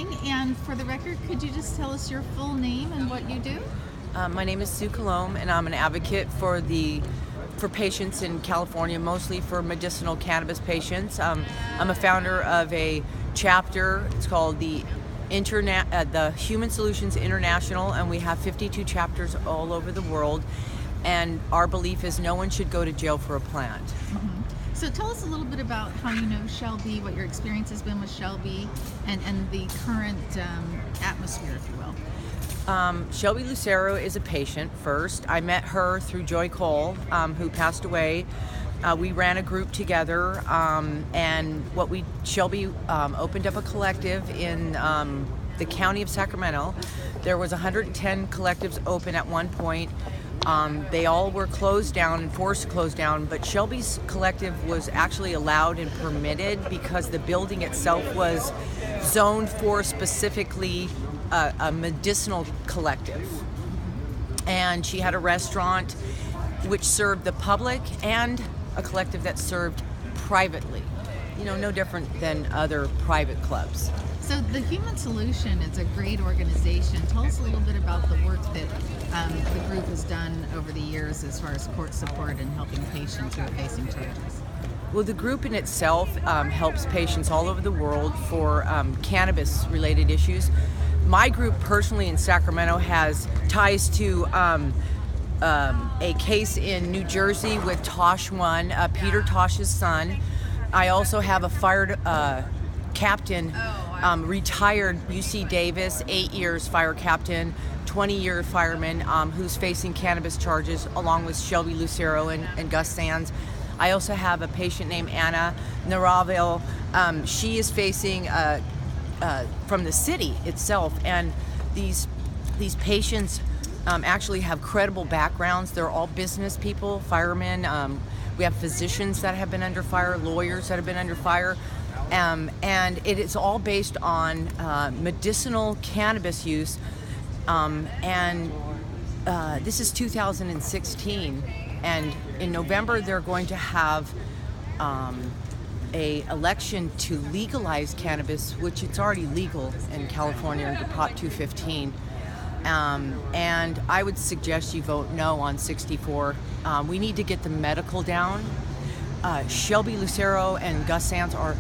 morning, and for the record, could you just tell us your full name and what you do? My name is Sioux Colombe, and I'm an advocate for patients in California, mostly for medicinal cannabis patients. I'm a founder of a chapter. It's called the Human Solutions International, and we have 52 chapters all over the world. And our belief is no one should go to jail for a plant. Mm-hmm. So tell us a little bit about how you know Shelby, what your experience has been with Shelby, and the current atmosphere, if you will. Shelby Lucero is a patient first. I met her through Joy Cole, who passed away. We ran a group together, and Shelby opened up a collective in the county of Sacramento. There was 110 collectives open at one point. They all were closed down and forced to close down, but Shelby's collective was actually allowed and permitted because the building itself was zoned for specifically a medicinal collective. And she had a restaurant which served the public and a collective that served privately. You know, no different than other private clubs. So the Human Solution is a great organization. Tell us a little bit about the work that the group has done over the years as far as court support and helping patients who are facing charges. Well, the group in itself helps patients all over the world for cannabis-related issues. My group personally in Sacramento has ties to a case in New Jersey with Tosh 1, Peter Tosh's son. I also have a fire captain, retired UC Davis, 8 years fire captain, 20-year fireman, who's facing cannabis charges along with Shelby Lucero and Gus Sands. I also have a patient named Anna Naraville. She is facing from the city itself, and these patients actually have credible backgrounds. They're all business people, firemen. We have physicians that have been under fire, lawyers that have been under fire, and it is all based on medicinal cannabis use. This is 2016, and in November they're going to have a election to legalize cannabis, which it's already legal in California under Prop 215. And I would suggest you vote no on 64. We need to get the medical down. Shelby Lucero and Gus Sands are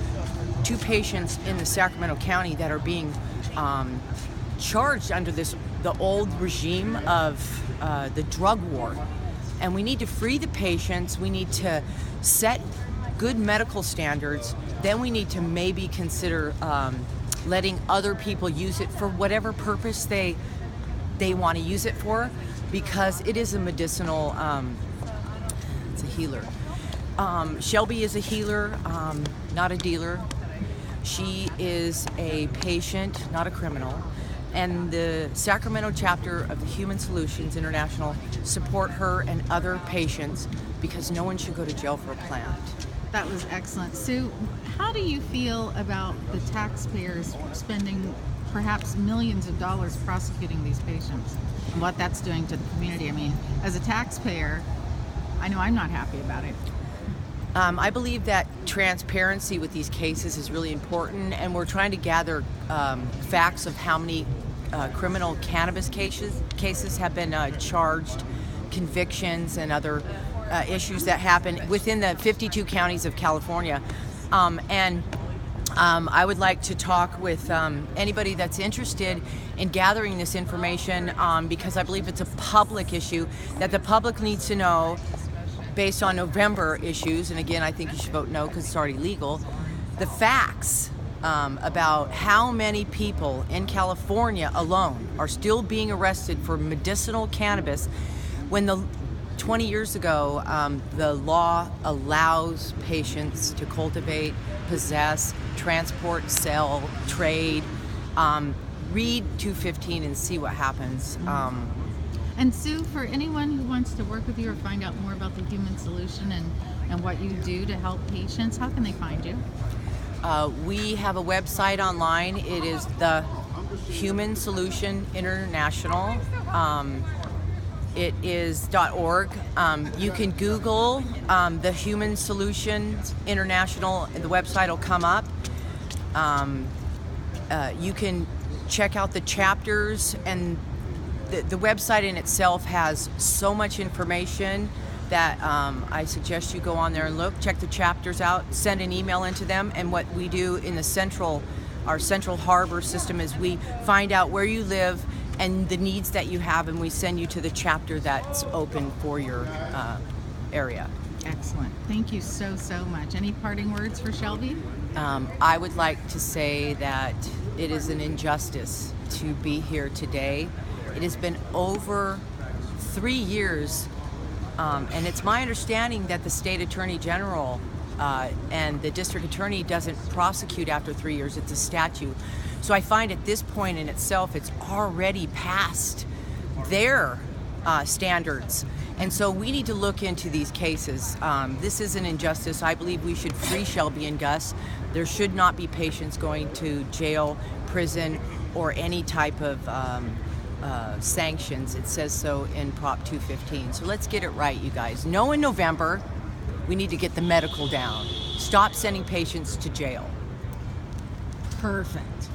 two patients in the Sacramento County that are being charged under the old regime of the drug war. And we need to free the patients. We need to set good medical standards. Then we need to maybe consider letting other people use it for whatever purpose they want to use it for, because it is a medicinal, it's a healer. Shelby is a healer, not a dealer. She is a patient, not a criminal. And the Sacramento chapter of the Human Solutions International support her and other patients because no one should go to jail for a plant. That was excellent. Sue, how do you feel about the taxpayers spending perhaps millions of dollars prosecuting these patients and what that's doing to the community? I mean, as a taxpayer, I know I'm not happy about it. I believe that transparency with these cases is really important, and we're trying to gather facts of how many criminal cannabis cases have been charged, convictions, and other issues that happen within the 52 counties of California. I would like to talk with anybody that's interested in gathering this information because I believe it's a public issue that the public needs to know based on November issues. And again, I think you should vote no because it's already legal. The facts about how many people in California alone are still being arrested for medicinal cannabis when 20 years ago, the law allows patients to cultivate, possess, transport, sell, trade. Read 215 and see what happens. And Sue, for anyone who wants to work with you or find out more about the Human Solution and what you do to help patients, how can they find you? We have a website online. It is the Human Solution International. It is .org. You can Google the Human Solutions International, and the website will come up. You can check out the chapters, and the website in itself has so much information that I suggest you go on there and look, check the chapters out, send an email into them. And what we do in our central harbor system is we find out where you live and the needs that you have, and we send you to the chapter that's open for your area. Excellent. Thank you so much. Any parting words for Shelby? I would like to say that it is an injustice to be here today. It has been over 3 years, and it's my understanding that the state attorney general and the district attorney doesn't prosecute after 3 years. It's a statute. So I find at this point in itself, it's already past their standards. And so we need to look into these cases. This is an injustice. I believe we should free Shelby and Gus. There should not be patients going to jail, prison, or any type of sanctions. It says so in Prop 215. So let's get it right, you guys. No, in November, we need to get the medical down. Stop sending patients to jail. Perfect.